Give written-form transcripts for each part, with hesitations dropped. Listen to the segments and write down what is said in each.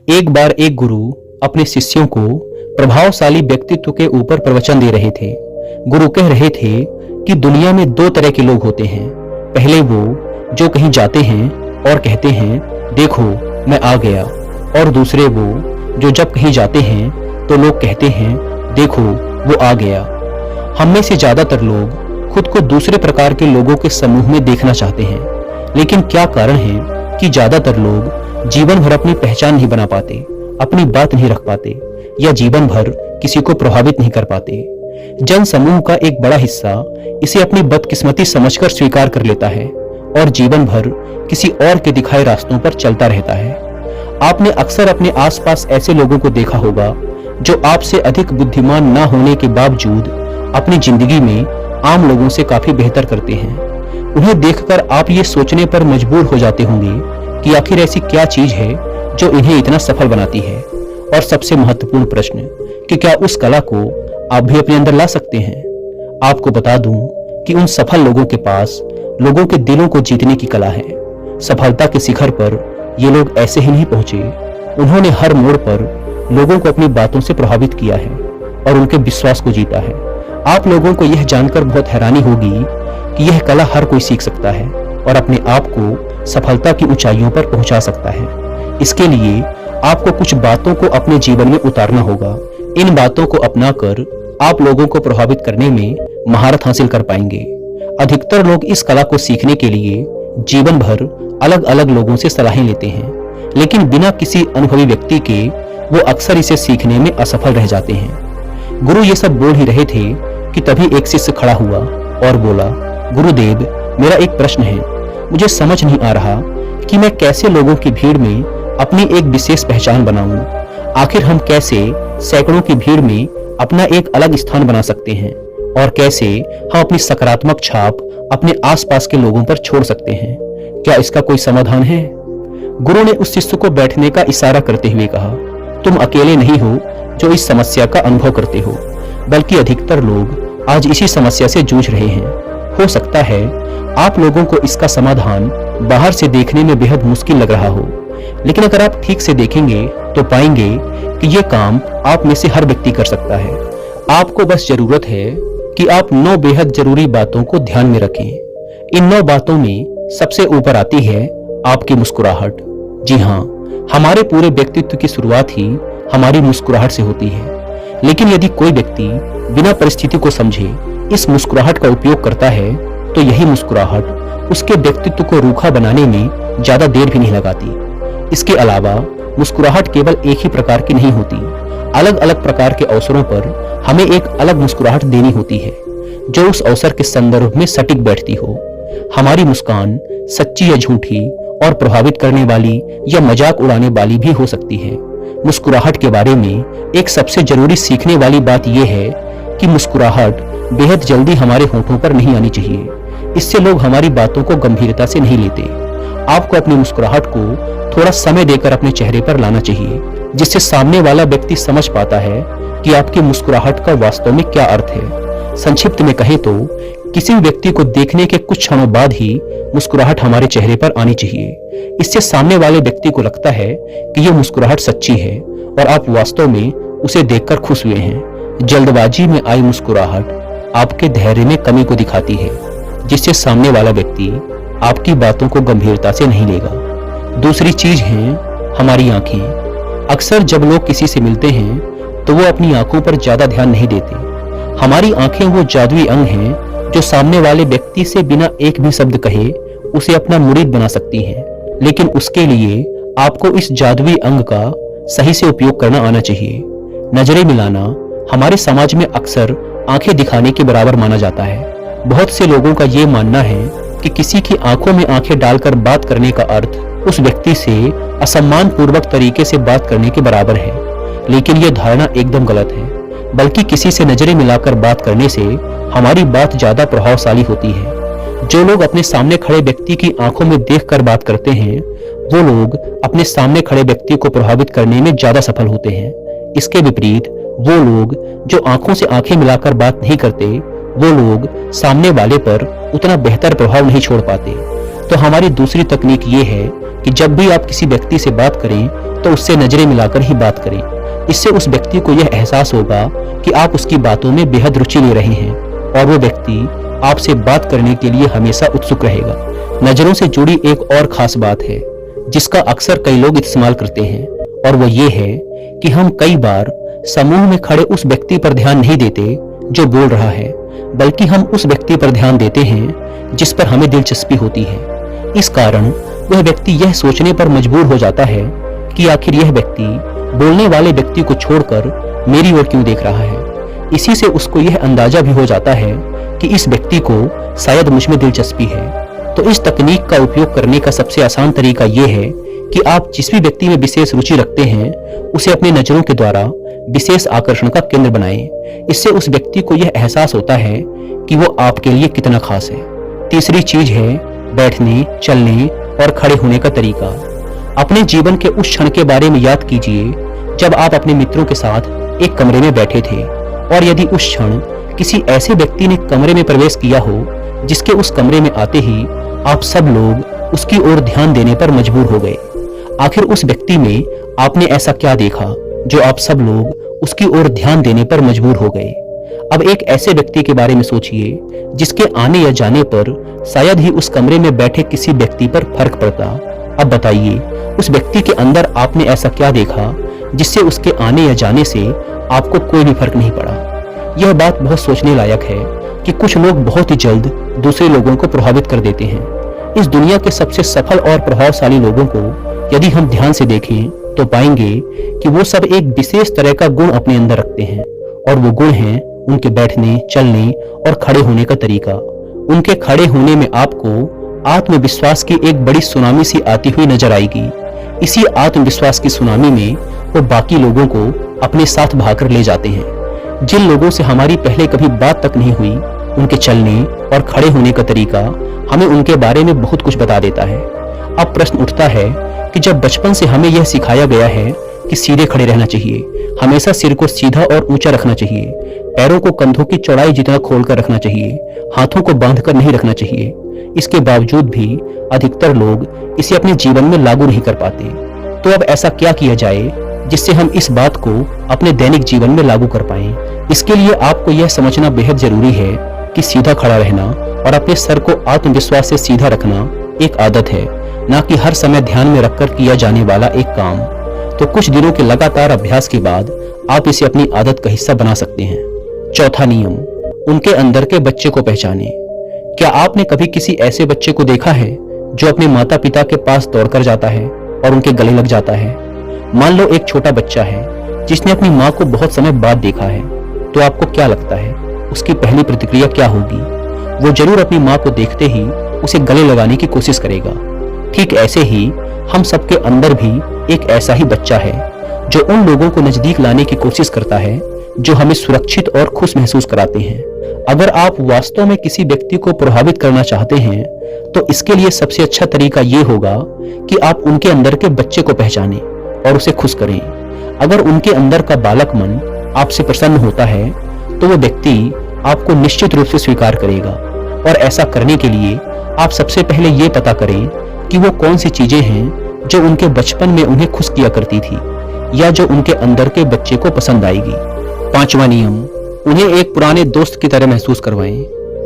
एक बार एक गुरु अपने शिष्यों को प्रभावशाली व्यक्तित्व के ऊपर प्रवचन दे रहे थे। गुरु कह रहे थे कि दुनिया में दो तरह के लोग होते हैं। पहले वो जो कहीं जाते हैं और कहते हैं देखो मैं आ गया, और दूसरे वो जो जब कहीं जाते हैं तो लोग कहते हैं देखो वो आ गया। हम में से ज्यादातर लोग खुद को दूसरे प्रकार के लोगों के समूह में देखना चाहते हैं, लेकिन क्या कारण है कि ज्यादातर लोग जीवन भर अपनी पहचान नहीं बना पाते, अपनी बात नहीं रख पाते या जीवन भर किसी को प्रभावित नहीं कर पाते। जन समूह का एक बड़ा हिस्सा इसे अपनी बदकिस्मती समझकर स्वीकार कर लेता है और जीवन भर किसी और के दिखाए रास्तों पर चलता रहता है। आपने अक्सर अपने आसपास ऐसे लोगों को देखा होगा जो आपसे अधिक बुद्धिमान ना होने के बावजूद अपनी जिंदगी में आम लोगों से काफी बेहतर करते हैं। उन्हें देखकर आप ये सोचने पर मजबूर हो जाते होंगे कि आखिर ऐसी क्या चीज है जो इन्हें इतना सफल बनाती है, और सबसे महत्वपूर्ण प्रश्न कि क्या उस कला को आप भी अपने अंदर ला सकते हैं। आपको बता दूं कि उन सफल लोगों के पास लोगों के दिलों को जीतने की कला है। सफलता के शिखर पर ये लोग ऐसे ही नहीं पहुंचे, उन्होंने हर मोड़ पर लोगों को अपनी बातों से प्रभावित किया है और उनके विश्वास को जीता है। आप लोगों को यह जानकर बहुत हैरानी होगी कि यह कला हर कोई सीख सकता है और अपने आप को सफलता की ऊंचाइयों पर पहुंचा सकता है। इसके लिए आपको कुछ बातों को अपने जीवन में उतारना होगा। इन बातों को अपनाकर आप लोगों को प्रभावित करने में महारत हासिल कर पाएंगे। अधिकतर लोग इस कला को सीखने के लिए जीवन भर अलग अलग लोगों से सलाहें लेते हैं, लेकिन बिना किसी अनुभवी व्यक्ति के वो अक्सर इसे सीखने में असफल रह जाते हैं। गुरु ये सब बोल ही रहे थे कि तभी एक शिष्य खड़ा हुआ और बोला, गुरुदेव, मेरा एक प्रश्न है। मुझे समझ नहीं आ रहा कि मैं कैसे लोगों की भीड़ में अपनी एक विशेष पहचान बनाऊं। आखिर हम कैसे सैकड़ों की भीड़ में अपना एक अलग स्थान बना सकते हैं, और कैसे हम अपनी सकारात्मक छाप अपने आसपास के लोगों पर छोड़ सकते हैं। क्या इसका कोई समाधान है? गुरु ने उस शिष्य को बैठने का इशारा करते हुए कहा, तुम अकेले नहीं हो जो इस समस्या का अनुभव करते हो, बल्कि अधिकतर लोग आज इसी समस्या से जूझ रहे हैं। हो सकता है आप लोगों को इसका समाधान बाहर से देखने में बेहद मुश्किल लग रहा हो, लेकिन अगर आप ठीक से देखेंगे तो पाएंगे कि ये काम आप में से हर व्यक्ति कर सकता है। आपको बस जरूरत है कि आप 9 बेहद जरूरी बातों को ध्यान में रखें। इन 9 बातों में सबसे ऊपर आती है आपकी मुस्कुराहट। जी हाँ, हमारे पूरे व्यक्तित्व की शुरुआत ही हमारी मुस्कुराहट से होती है। लेकिन यदि कोई व्यक्ति बिना परिस्थिति को समझे इस मुस्कुराहट का उपयोग करता है तो यही मुस्कुराहट उसके व्यक्तित्व को रूखा बनाने में ज्यादा देर भी नहीं लगाती। इसके अलावा मुस्कुराहट केवल एक ही प्रकार की नहीं होती। अलग अलग प्रकार के अवसरों पर हमें एक अलग मुस्कुराहट देनी होती है जो उस अवसर के संदर्भ में सटीक बैठती हो। हमारी मुस्कान सच्ची या झूठी और प्रभावित करने वाली या मजाक उड़ाने वाली भी हो सकती है। मुस्कुराहट के बारे में एक सबसे जरूरी सीखने वाली बात यह है कि मुस्कुराहट बेहद जल्दी हमारे होठों पर नहीं आनी चाहिए। इससे लोग हमारी बातों को गंभीरता से नहीं लेते। आपको अपनी मुस्कुराहट को थोड़ा समय देकर अपने चेहरे पर लाना चाहिए, जिससे सामने वाला व्यक्ति समझ पाता है कि आपकी मुस्कुराहट का वास्तव में क्या अर्थ है। संक्षिप्त में कहें तो किसी व्यक्ति को देखने के कुछ क्षणों बाद ही मुस्कुराहट हमारे चेहरे पर आनी चाहिए। इससे सामने वाले व्यक्ति को लगता है कि यह मुस्कुराहट सच्ची है और आप वास्तव में उसे देखकर खुश हुए हैं। जल्दबाजी में आई मुस्कुराहट आपके धैर्य में कमी को दिखाती है, जिससे सामने वाला व्यक्ति आपकी बातों को गंभीरता से नहीं लेगा। दूसरी चीज है हमारी आंखें। अक्सर जब लोग किसी से मिलते हैं तो वो अपनी आंखों पर ज्यादा ध्यान नहीं देते। हमारी आंखें वो जादुई अंग हैं जो सामने वाले व्यक्ति से बिना एक भी शब्द कहे उसे अपना मुरीद बना सकती हैं। लेकिन उसके लिए आपको इस जादुई अंग का सही से उपयोग करना आना चाहिए। नजरें मिलाना हमारे समाज में अक्सर आंखें दिखाने के बराबर माना जाता है। बहुत से लोगों का ये मानना है कि किसी की आंखों में आंखें डालकर बात करने का अर्थ उस व्यक्ति से असम्मान पूर्वक तरीके से बात करने के बराबर है। लेकिन यह धारणा एकदम गलत है, बल्कि किसी से नजरें मिलाकर बात करने से हमारी बात ज्यादा प्रभावशाली होती है। जो लोग अपने सामने खड़े व्यक्ति की आंखों में देखकर बात करते हैं वो लोग अपने सामने खड़े व्यक्ति को प्रभावित करने में ज्यादा सफल होते हैं। इसके विपरीत वो लोग जो आंखों से आंखें मिलाकर बात नहीं करते वो लोग सामने वाले पर उतना बेहतर प्रभाव नहीं छोड़ पाते। तो हमारी दूसरी तकनीक ये है कि जब भी आप किसी व्यक्ति से बात करें तो उससे नजरें मिलाकर ही बात करें। इससे उस व्यक्ति को यह एहसास होगा कि आप उसकी बातों में बेहद रुचि ले रहे हैं और वो व्यक्ति आपसे बात करने के लिए हमेशा उत्सुक रहेगा। नजरों से जुड़ी एक और खास बात है जिसका अक्सर कई लोग इस्तेमाल करते हैं, और वो ये है कि हम कई बार समूह में खड़े उस व्यक्ति पर ध्यान नहीं देते जो बोल रहा है, बल्कि हम उस व्यक्ति पर ध्यान देते हैं जिस पर हमें दिलचस्पी होती है। इस कारण वह व्यक्ति यह सोचने पर मजबूर हो जाता है कि आखिर यह व्यक्ति बोलने वाले व्यक्ति को छोड़कर मेरी ओर क्यों देख रहा है। इसी से उसको यह अंदाजा भी हो जाता है कि इस व्यक्ति को शायद मुझ में दिलचस्पी है। तो इस तकनीक का उपयोग करने का सबसे आसान तरीका यह है कि आप जिस भी व्यक्ति में विशेष रुचि रखते हैं उसे अपनी नजरों के द्वारा विशेष आकर्षण का केंद्र बनाएं। इससे उस व्यक्ति को यह एहसास होता है कि वो आपके लिए कितना खास है। तीसरी चीज है बैठने, चलने और खड़े होने का तरीका। अपने जीवन के उस क्षण के बारे में याद कीजिए जब आप अपने मित्रों के साथ एक कमरे में बैठे थे, और यदि उस क्षण किसी ऐसे व्यक्ति ने कमरे में प्रवेश किया हो जिसके उस कमरे में आते ही आप सब लोग उसकी ओर ध्यान देने पर मजबूर हो गए। आखिर उस व्यक्ति में आपने ऐसा क्या देखा जो आप सब लोग उसकी ओर ध्यान देने पर मजबूर हो गए। अब एक ऐसे व्यक्ति के बारे में सोचिए जिसके आने या जाने पर शायद ही उस कमरे में बैठे किसी व्यक्ति पर फर्क पड़ता। अब बताइए उस व्यक्ति के अंदर आपने ऐसा क्या देखा जिससे उसके आने या जाने से आपको कोई भी फर्क नहीं पड़ा। यह बात बहुत सोचने लायक है कि कुछ लोग बहुत ही जल्द दूसरे लोगों को प्रभावित कर देते हैं। इस दुनिया के सबसे सफल और प्रभावशाली लोगों को यदि हम ध्यान से देखें तो पाएंगे कि वो सब एक विशेष तरह का गुण अपने अंदर रखते हैं, और वो गुण हैं उनके बैठने, चलने और खड़े होने का तरीका। उनके खड़े होने में आपको आत्मविश्वास की एक बड़ी सुनामी सी आती हुई नजर आएगी। इसी आत्मविश्वास की सुनामी में वो बाकी लोगों को अपने साथ भागकर ले जाते हैं। जिन लोगों से हमारी पहले कभी बात तक नहीं हुई, उनके चलने और खड़े होने का तरीका हमें उनके बारे में बहुत कुछ बता देता है। अब प्रश्न उठता है कि जब बचपन से हमें यह सिखाया गया है कि सीधे खड़े रहना चाहिए, हमेशा सिर को सीधा और ऊंचा रखना चाहिए, पैरों को कंधों की चौड़ाई जितना खोलकर रखना चाहिए, हाथों को बांधकर नहीं रखना चाहिए, इसके बावजूद भी अधिकतर लोग इसे अपने जीवन में लागू नहीं कर पाते। तो अब ऐसा क्या किया जाए जिससे हम इस बात को अपने दैनिक जीवन में लागू कर पाएं? इसके लिए आपको यह समझना बेहद जरूरी है कि सीधा खड़ा रहना और अपने सर को आत्मविश्वास से सीधा रखना एक आदत है, न कि हर समय ध्यान में रखकर किया जाने वाला एक काम। तो कुछ दिनों के लगातार अभ्यास के बाद आप इसे अपनी आदत का हिस्सा बना सकते हैं। चौथा नियम, उनके अंदर के बच्चे को पहचाने। क्या आपने कभी किसी ऐसे बच्चे को देखा है जो अपने माता पिता के पास दौड़कर जाता है और उनके गले लग जाता है? मान लो एक छोटा बच्चा है जिसने अपनी माँ को बहुत समय बाद देखा है, तो आपको क्या लगता है उसकी पहली प्रतिक्रिया क्या होगी? वो जरूर अपनी माँ को देखते ही उसे गले लगाने की कोशिश करेगा। ठीक ऐसे ही हम सबके अंदर भी एक ऐसा ही बच्चा है जो उन लोगों को नजदीक लाने की कोशिश करता है जो हमें सुरक्षित और खुश महसूस कराते हैं। अगर आप वास्तव में किसी व्यक्ति को प्रभावित करना चाहते हैं तो इसके लिए सबसे अच्छा तरीका ये होगा कि आप उनके अंदर के बच्चे को पहचानें और उसे खुश करें। अगर उनके अंदर का बालक मन आपसे प्रसन्न होता है तो वो व्यक्ति आपको निश्चित रूप से स्वीकार करेगा। और ऐसा करने के लिए आप सबसे पहले ये पता करें कि वो कौन सी चीजें हैं जो उनके बचपन में उन्हें खुश किया करती थी या जो उनके अंदर के बच्चे को पसंद आएगी। पांचवा नियम, उन्हें एक पुराने दोस्त की तरह महसूस करवाएं।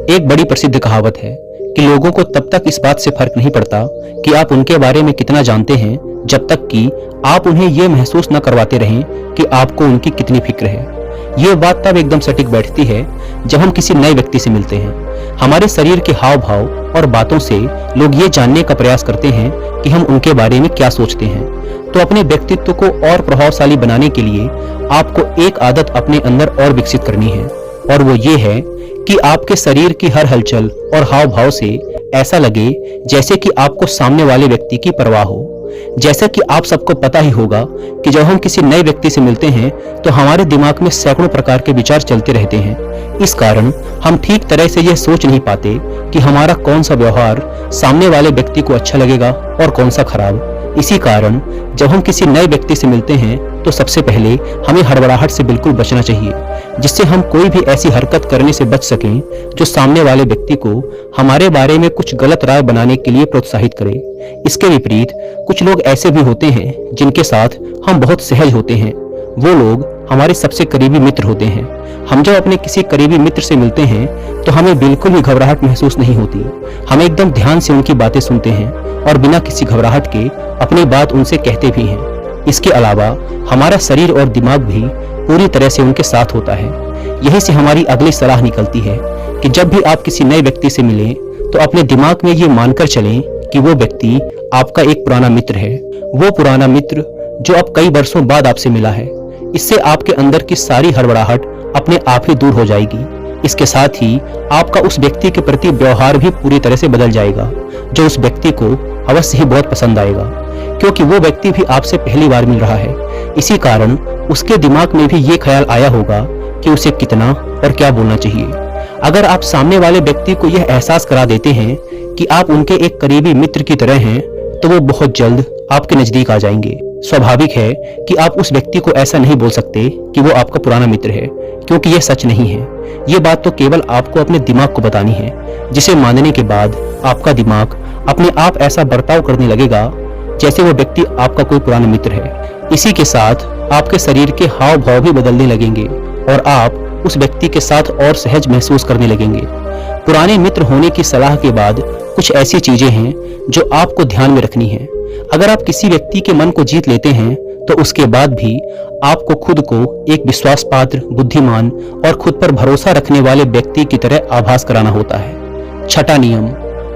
एक बड़ी प्रसिद्ध कहावत है कि लोगों को तब तक इस बात से फर्क नहीं पड़ता कि आप उनके बारे में कितना जानते हैं जब तक कि आप उन्हें यह महसूस न करवाते रहें कि आपको उनकी कितनी फिक्र है। यह बात तब एकदम सटीक बैठती है जब हम किसी नए व्यक्ति से मिलते हैं। हमारे शरीर के हाव भाव और बातों से लोग ये जानने का प्रयास करते हैं कि हम उनके बारे में क्या सोचते हैं। तो अपने व्यक्तित्व को और प्रभावशाली बनाने के लिए आपको एक आदत अपने अंदर और विकसित करनी है, और वो ये है कि आपके शरीर की हर हलचल और हाव भाव से ऐसा लगे जैसे कि आपको सामने वाले व्यक्ति की परवाह हो। जैसा कि आप सबको पता ही होगा कि जब हम किसी नए व्यक्ति से मिलते हैं तो हमारे दिमाग में सैकड़ों प्रकार के विचार चलते रहते हैं। इस कारण हम ठीक तरह से यह सोच नहीं पाते कि हमारा कौन सा व्यवहार सामने वाले व्यक्ति को अच्छा लगेगा और कौन सा खराब। इसी कारण जब हम किसी नए व्यक्ति से मिलते हैं तो सबसे पहले हमें हड़बड़ाहट से बिल्कुल बचना चाहिए, जिससे हम कोई भी ऐसी हरकत करने से बच सकें जो सामने वाले व्यक्ति को हमारे बारे में कुछ गलत राय बनाने के लिए प्रोत्साहित करे। इसके विपरीत कुछ लोग ऐसे भी होते हैं जिनके साथ हम बहुत सहज होते हैं। वो लोग हमारे सबसे करीबी मित्र होते हैं। हम जब अपने किसी करीबी मित्र से मिलते हैं तो हमें बिल्कुल भी घबराहट महसूस नहीं होती। हम एकदम ध्यान से उनकी बातें सुनते हैं और बिना किसी घबराहट के अपनी बात उनसे कहते भी हैं। इसके अलावा हमारा शरीर और दिमाग भी पूरी तरह से उनके साथ होता है। यही से हमारी अगली सलाह निकलती है कि जब भी आप किसी नए व्यक्ति से मिलें तो अपने दिमाग में ये मानकर चलें कि वो व्यक्ति आपका एक पुराना मित्र है। वो पुराना मित्र जो अब कई वर्षों बाद आपसे मिला है। इससे आपके अंदर की सारी हड़बड़ाहट अपने आप ही दूर हो जाएगी। इसके साथ ही आपका उस व्यक्ति के प्रति व्यवहार भी पूरी तरह से बदल जाएगा, जो उस व्यक्ति को अवश्य ही बहुत पसंद आएगा, क्योंकि वो व्यक्ति भी आपसे पहली बार मिल रहा है। इसी कारण उसके दिमाग में भी ये ख्याल आया होगा कि उसे कितना और क्या बोलना चाहिए। अगर आप सामने वाले व्यक्ति को यह एहसास करा देते हैं कि आप उनके एक करीबी मित्र की तरह हैं, तो वो बहुत जल्द आपके नजदीक आ जाएंगे। स्वाभाविक है कि आप उस व्यक्ति को ऐसा नहीं बोल सकते कि वो आपका पुराना मित्र है, क्योंकि यह सच नहीं है। ये बात तो केवल आपको अपने दिमाग को बतानी है, जिसे मानने के बाद आपका दिमाग अपने आप ऐसा बर्ताव करने लगेगा जैसे वो व्यक्ति आपका कोई पुराना मित्र है। इसी के साथ आपके शरीर के हाव भाव भी बदलने लगेंगे और आप उस व्यक्ति के साथ और सहज महसूस करने लगेंगे। पुराने मित्र होने की सलाह के बाद कुछ ऐसी चीजें हैं जो आपको ध्यान में रखनी है। अगर आप किसी व्यक्ति के मन को जीत लेते हैं तो उसके बाद भी आपको खुद को एक विश्वास पात्र, बुद्धिमान और खुद पर भरोसा रखने वाले व्यक्ति की तरह आभास कराना होता है। छठा नियम,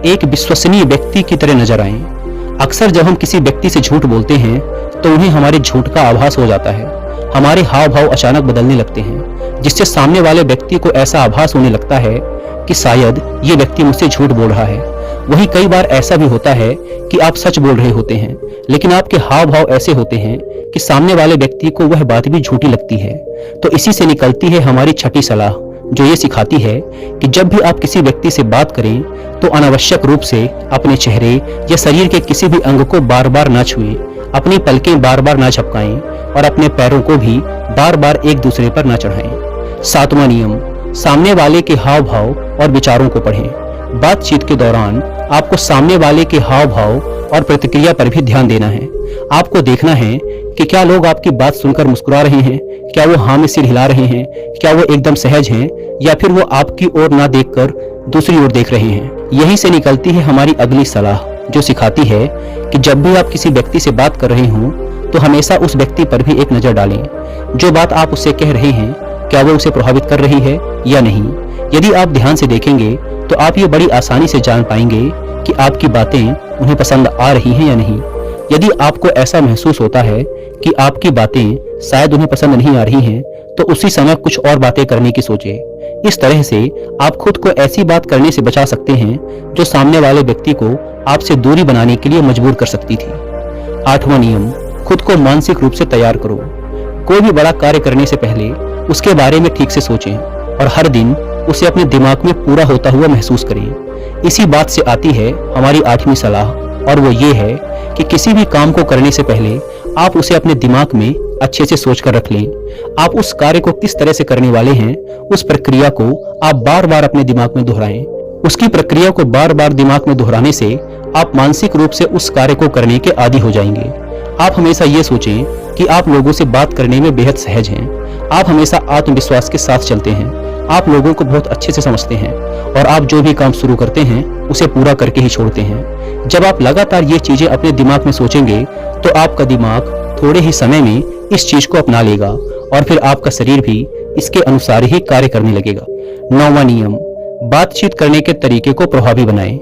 एक विश्वसनीय व्यक्ति की तरह नजर आएं। अक्सर जब हम किसी व्यक्ति से झूठ बोलते हैं तो उन्हें हमारे झूठ का आभास हो जाता है। हमारे हाव भाव अचानक बदलने लगते हैं, जिससे सामने वाले व्यक्ति को ऐसा आभास होने लगता है कि शायद ये व्यक्ति मुझसे झूठ बोल रहा है। वहीं कई बार ऐसा भी होता है कि आप सच बोल रहे होते हैं, लेकिन आपके हाव भाव ऐसे होते हैं कि सामने वाले व्यक्ति को वह बात भी झूठी लगती है। तो इसी से निकलती है हमारी छठी सलाह, जो ये सिखाती है कि जब भी आप किसी व्यक्ति से बात करें तो अनावश्यक रूप से अपने चेहरे या शरीर के किसी भी अंग को बार बार ना छुएं, अपनी पलकें बार बार ना झपकाएं और अपने पैरों को भी बार बार एक दूसरे पर ना चढ़ाएं। सातवां नियम, सामने वाले के हाव भाव और विचारों को पढ़ें। बातचीत के दौरान आपको सामने वाले के हाव भाव और प्रतिक्रिया पर भी ध्यान देना है। आपको देखना है कि क्या लोग आपकी बात सुनकर मुस्कुरा रहे हैं, क्या वो हाँ में सिर हिला रहे हैं, क्या वो एकदम सहज हैं, या फिर वो आपकी ओर ना देखकर दूसरी ओर देख रहे हैं। यहीं से निकलती है हमारी अगली सलाह, जो सिखाती है कि जब भी आप किसी व्यक्ति से बात कर रहे हों तो हमेशा उस व्यक्ति पर भी एक नजर डालें। जो बात आप उससे कह रहे हैं, क्या वो उसे प्रभावित कर रही है या नहीं। यदि आप ध्यान से देखेंगे तो आप ये बड़ी आसानी से जान पाएंगे कि आपकी बातें उन्हें पसंद आ रही हैं या नहीं। यदि आपको ऐसा महसूस होता है कि आपकी बातें शायद उन्हें पसंद नहीं आ रही हैं, तो उसी समय कुछ और बातें करने की सोचें। इस तरह से आप खुद को ऐसी बात करने से बचा सकते हैं जो सामने वाले व्यक्ति को आपसे दूरी बनाने के लिए मजबूर कर सकती थी। आठवां नियम, खुद को मानसिक रूप से तैयार करो। कोई भी बड़ा कार्य करने से पहले उसके बारे में ठीक से सोचें और हर दिन उसे अपने दिमाग में पूरा होता हुआ महसूस करें। इसी बात से आती है हमारी आठवीं सलाह, और वो ये है कि किसी भी काम को करने से पहले आप उसे अपने दिमाग में अच्छे से सोचकर रख लें। आप उस कार्य को किस तरह से करने वाले हैं, उस प्रक्रिया को आप बार बार अपने दिमाग में दोहराएं। उसकी प्रक्रिया को बार बार दिमाग में दोहराने से आप मानसिक रूप से उस कार्य को करने के आदी हो जाएंगे। आप हमेशा ये सोचें कि आप लोगों से बात करने में बेहद सहज हैं। आप हमेशा आत्मविश्वास के साथ चलते हैं। आप लोगों को बहुत अच्छे से समझते हैं और आप जो भी काम शुरू करते हैं उसे पूरा करके ही छोड़ते हैं। जब आप लगातार ये चीजें अपने दिमाग में सोचेंगे तो आपका दिमाग थोड़े ही समय में इस चीज को अपना लेगा और फिर आपका शरीर भी इसके अनुसार ही कार्य करने लगेगा। 9वां नियम, बातचीत करने के तरीके को प्रभावी बनाएं।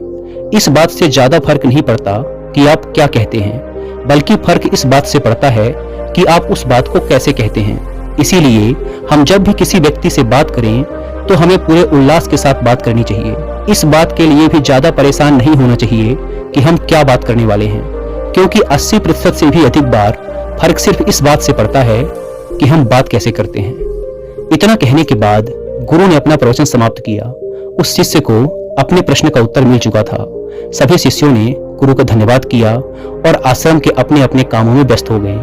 इस बात से ज्यादा फर्क नहीं पड़ता कि आप क्या कहते हैं, बल्कि फर्क इस बात से पड़ता है कि आप उस बात को कैसे कहते हैं। इसीलिए हम जब भी किसी व्यक्ति से बात करें तो हमें पूरे उल्लास के साथ बात करनी चाहिए। इस बात के लिए भी ज्यादा परेशान नहीं होना चाहिए कि हम क्या बात करने वाले हैं, क्योंकि 80% से भी अधिक बार फर्क सिर्फ इस बात से पड़ता है कि हम बात कैसे करते हैं। इतना कहने के बाद गुरु ने अपना प्रवचन समाप्त किया। उस शिष्य को अपने प्रश्न का उत्तर मिल चुका था। सभी शिष्यों ने गुरु को धन्यवाद किया और आश्रम के अपने अपने कामों में व्यस्त हो गए।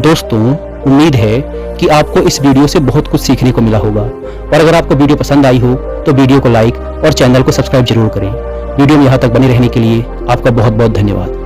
दोस्तों, उम्मीद है कि आपको इस वीडियो से बहुत कुछ सीखने को मिला होगा और अगर आपको वीडियो पसंद आई हो तो वीडियो को लाइक और चैनल को सब्सक्राइब जरूर करें। वीडियो में यहाँ तक बने रहने के लिए आपका बहुत बहुत धन्यवाद।